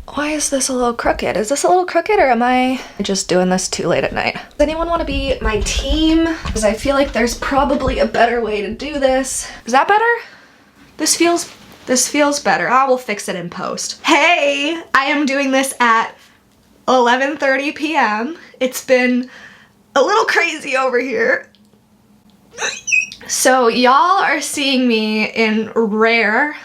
Why is this a little crooked? Is this a little crooked or am I just doing this too late at night? Does anyone want to be my team? Because I feel like there's probably a better way to do this. Is that better? This feels better. I will fix it in post. Hey, I am doing this at 11:30 p.m. It's been a little crazy over here. So y'all are seeing me in rare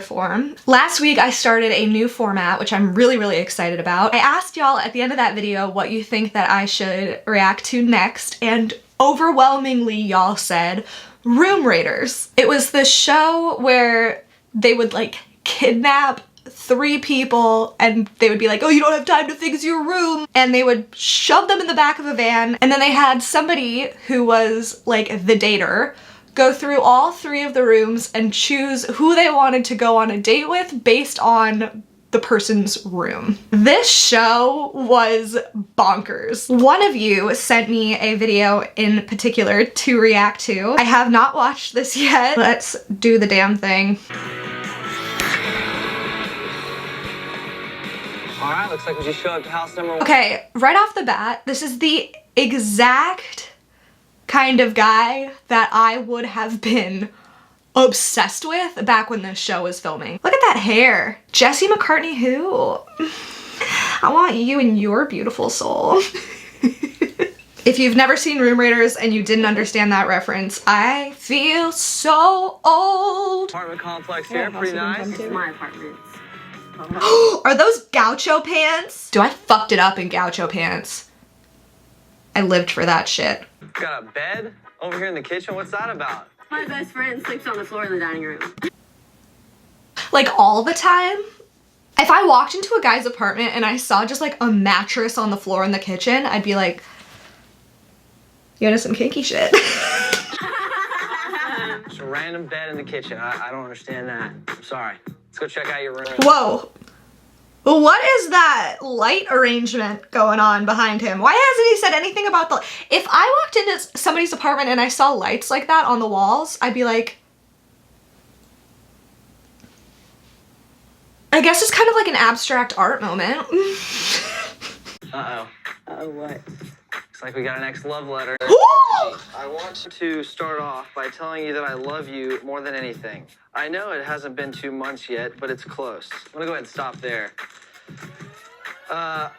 form. Last week I started a new format, which I'm really excited about. I asked y'all at the end of that video what you think that I should react to next, and overwhelmingly y'all said Room Raiders. It was the show where they would like kidnap 3 people and they would be like, oh, you don't have time to fix your room, and they would shove them in the back of a van, and then they had somebody who was like the dater go through all 3 of the rooms and choose who they wanted to go on a date with based on the person's room. This show was bonkers. One of you sent me a video in particular to react to. I have not watched this yet. Let's do the damn thing. All right, looks like we just showed up to house number 1. Okay, right off the bat, this is the exact kind of guy that I would have been obsessed with back when this show was filming. Look at that hair. Jesse McCartney who? I want you and your beautiful soul. If you've never seen Room Raiders and you didn't understand that reference, I feel so old. Apartment complex here, pretty nice. It's my apartment. Are those gaucho pants? Dude, I fucked it up in gaucho pants. I lived for that shit. Got a bed over here in the kitchen. What's that about? My best friend sleeps on the floor in the dining room. Like all the time? If I walked into a guy's apartment and I saw just like a mattress on the floor in the kitchen, I'd be like, you into some kinky shit. Just a random bed in the kitchen. I don't understand that. I'm sorry. Let's go check out your room. Whoa. What is that light arrangement going on behind him? Why hasn't he said anything about the... If I walked into somebody's apartment and I saw lights like that on the walls, I'd be like... I guess it's kind of like an abstract art moment. Uh-oh. Oh, what? Looks like we got an ex-love letter. Ooh! I want to start off by telling you that I love you more than anything. I know it hasn't been 2 months yet, but it's close. I'm gonna go ahead and stop there. I'm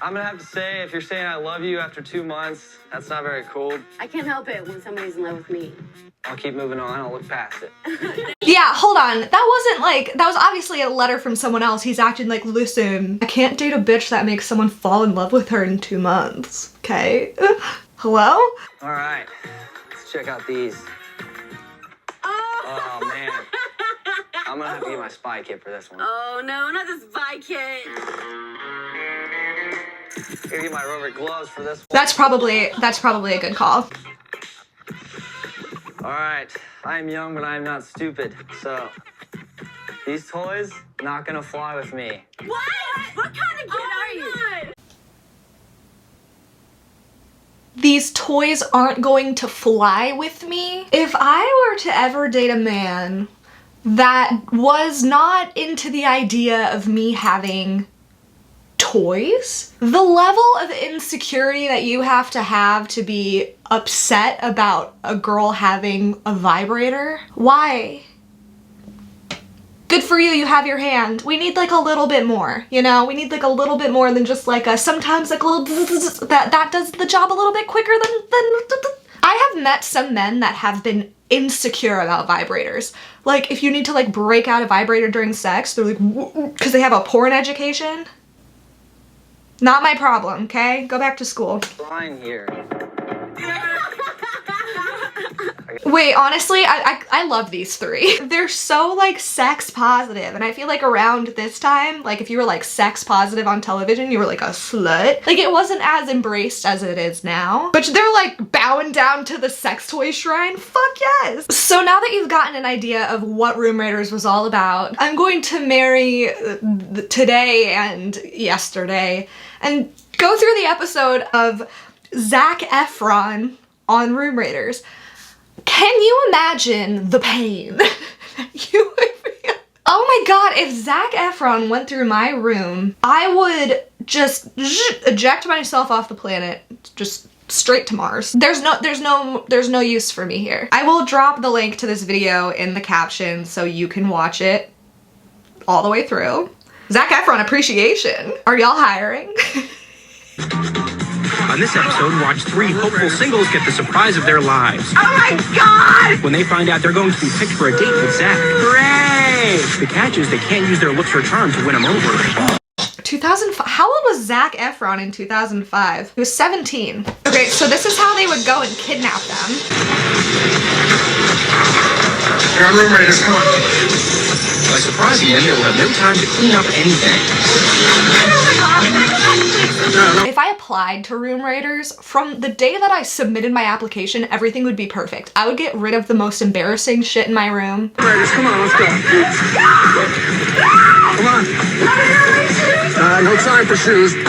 gonna have to say, if you're saying I love you after 2 months, that's not very cool. I can't help it when somebody's in love with me. I'll keep moving on. I'll look past it. Yeah, hold on. That wasn't like... That was obviously a letter from someone else. He's acting like, listen, I can't date a bitch that makes someone fall in love with her in 2 months. Okay? Hello? All right. Let's check out these. Oh, man. I'm gonna have to get my spy kit for this one. Oh, no, not the spy kit. I'm gonna get my rubber gloves for this one. That's probably a good call. All right. I am young, but I am not stupid. So, these toys, not gonna fly with me. What? What kind of kid are you? These toys aren't going to fly with me. If I were to ever date a man that was not into the idea of me having toys, the level of insecurity that you have to be upset about a girl having a vibrator. Why? Good for you, you have your hand. We need like a little bit more, you know? We need like a little bit more than just like a, sometimes like a little that does the job a little bit quicker than I have met some men that have been insecure about vibrators. Like if you need to like break out a vibrator during sex, they're like, because they have a porn education. Not my problem, okay? Go back to school. Fine here. Wait, honestly, I love these 3. They're so like sex positive, and I feel like around this time, like if you were like sex positive on television, you were like a slut. Like it wasn't as embraced as it is now. But they're like bowing down to the sex toy shrine. Fuck yes! So now that you've gotten an idea of what Room Raiders was all about, I'm going to marry today and yesterday and go through the episode of Zac Efron on Room Raiders. Can you imagine the pain that you would feel Oh my god, if Zac Efron went through my room, I would just eject myself off the planet, just straight to Mars. There's no use for me here. I will drop the link to this video in the caption so you can watch it all the way through. Zac Efron appreciation. Are y'all hiring? On this episode, watch 3 hopeful singles get the surprise of their lives. Oh my god! When they find out they're going to be picked for a date with Zac. Hooray! The catch is they can't use their looks or charm to win him over. 2005. How old was Zac Efron in 2005? He was 17. Okay, so this is how they would go and kidnap them. Here, room raiders, come on. By surprising them, they'll have no time to clean up anything. If I applied to Room Raiders, from the day that I submitted my application, everything would be perfect. I would get rid of the most embarrassing shit in my room. Raiders, come on, let's go. Come on. No time for shoes. Can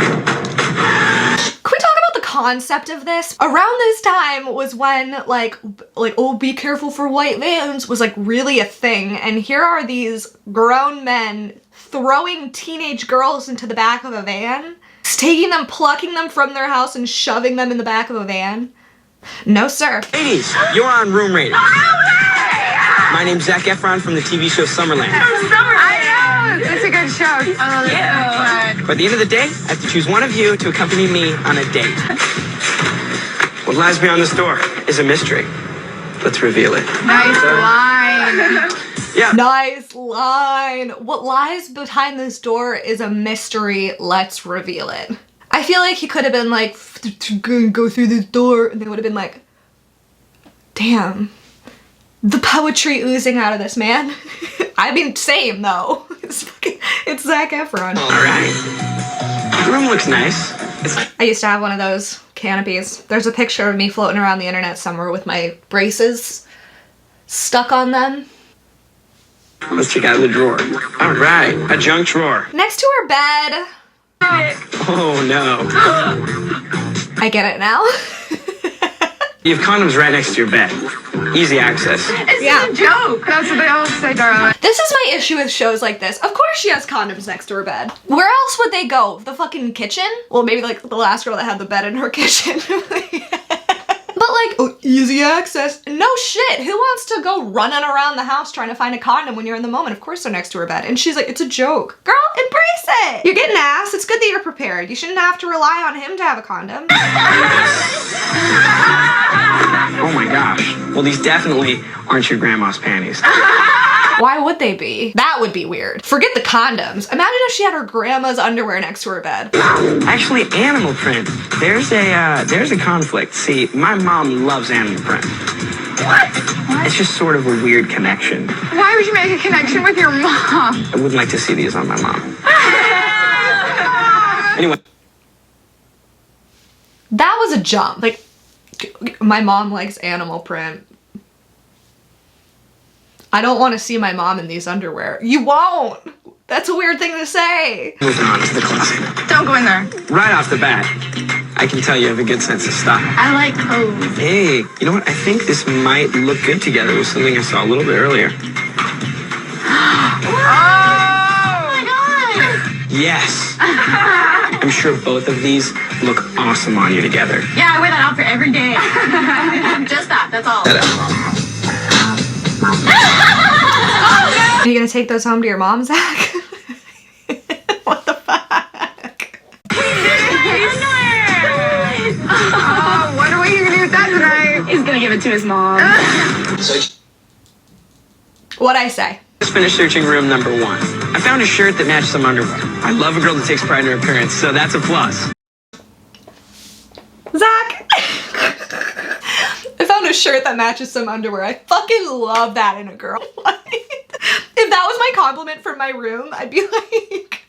we talk about the concept of this? Around this time was when like, oh, be careful for white vans was like really a thing. And here are these grown men throwing teenage girls into the back of a van, taking them, plucking them from their house and shoving them in the back of a van. No, sir. Ladies, you're on Room Raiders. My name's Zac Efron from the TV show Summerland. I know! It's a good show. But at the end of the day, I have to choose one of you to accompany me on a date. What lies beyond this door is a mystery. Let's reveal it. Nice line. Yeah. Nice line. What lies behind this door is a mystery. Let's reveal it. I feel like he could have been like, go through this door, and they would have been like, damn, the poetry oozing out of this man. I mean, same though. It's Zac Efron. All right. The room looks nice. I used to have one of those canopies. There's a picture of me floating around the internet somewhere with my braces stuck on them. Let's check out the drawer. All right, a junk drawer. Next to her bed. Oh no. I get it now. You have condoms right next to your bed. Easy access. It's Yeah. a joke. That's what they all say, darling. This is my issue with shows like this. Of course she has condoms next to her bed. Where else would they go? The fucking kitchen? Well, maybe like the last girl that had the bed in her kitchen. But like, oh, easy access. No shit. Who wants to go running around the house trying to find a condom when you're in the moment? Of course they're next to her bed. And she's like, it's a joke. Girl, embrace it. You're getting ass. It's good that you're prepared. You shouldn't have to rely on him to have a condom. Oh my gosh. Well, these definitely aren't your grandma's panties. Why would they be? That would be weird. Forget the condoms. Imagine if she had her grandma's underwear next to her bed. Actually, animal print. There's a conflict. See, my mom loves animal print. What? It's just sort of a weird connection. Why would you make a connection with your mom? I wouldn't like to see these on my mom. Anyway. That was a jump. Like, my mom likes animal print. I don't want to see my mom in these underwear. You won't! That's a weird thing to say. Moving on to the closet. Don't go in there. Right off the bat, I can tell you have a good sense of style. I like clothes. Hey, you know what? I think this might look good together with something I saw a little bit earlier. Oh my god! Yes. I'm sure both of these look awesome on you together. Yeah, I wear that outfit every day. Just that, that's all. Are you gonna take those home to your mom, Zach? What the fuck? Wonder what you're gonna do with that tonight. He's gonna give it to his mom. What'd I say? Just finished searching room number 1. I found a shirt that matched some underwear. I love a girl that takes pride in her appearance, so that's a plus. Zach! I found a shirt that matches some underwear. I fucking love that in a girl. If that was my compliment from my room, I'd be like,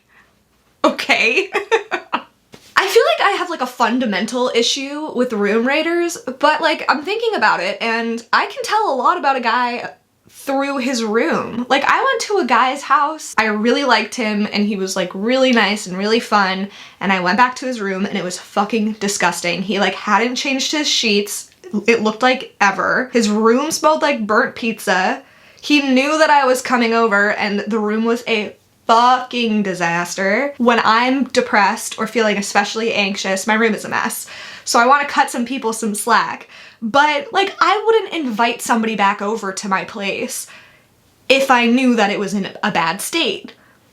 okay. I feel like I have like a fundamental issue with Room Raiders, but like I'm thinking about it and I can tell a lot about a guy through his room. Like I went to a guy's house, I really liked him and he was like really nice and really fun, and I went back to his room and it was fucking disgusting. He like hadn't changed his sheets. It looked like ever. His room smelled like burnt pizza. He knew that I was coming over and the room was a fucking disaster. When I'm depressed or feeling especially anxious, my room is a mess. So I want to cut some people some slack. But like, I wouldn't invite somebody back over to my place if I knew that it was in a bad state.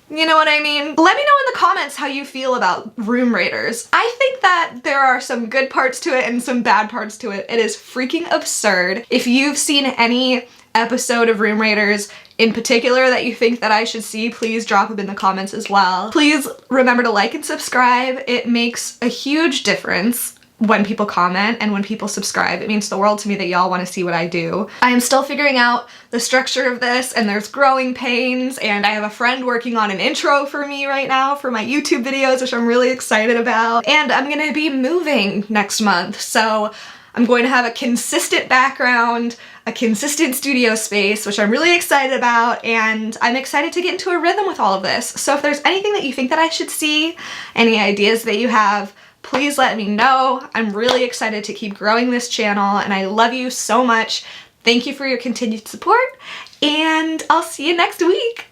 You know what I mean? Let me know in the comments how you feel about room raiders. I think that there are some good parts to it and some bad parts to it. It is freaking absurd. If you've seen any episode of Room Raiders in particular that you think that I should see, please drop them in the comments as well. Please remember to like and subscribe. It makes a huge difference when people comment and when people subscribe. It means the world to me that y'all want to see what I do. I am still figuring out the structure of this and there's growing pains, and I have a friend working on an intro for me right now for my YouTube videos, which I'm really excited about. And I'm gonna be moving next month, so I'm going to have a consistent background, a consistent studio space, which I'm really excited about, and I'm excited to get into a rhythm with all of this. So if there's anything that you think that I should see, any ideas that you have, please let me know. I'm really excited to keep growing this channel, and I love you so much. Thank you for your continued support, and I'll see you next week.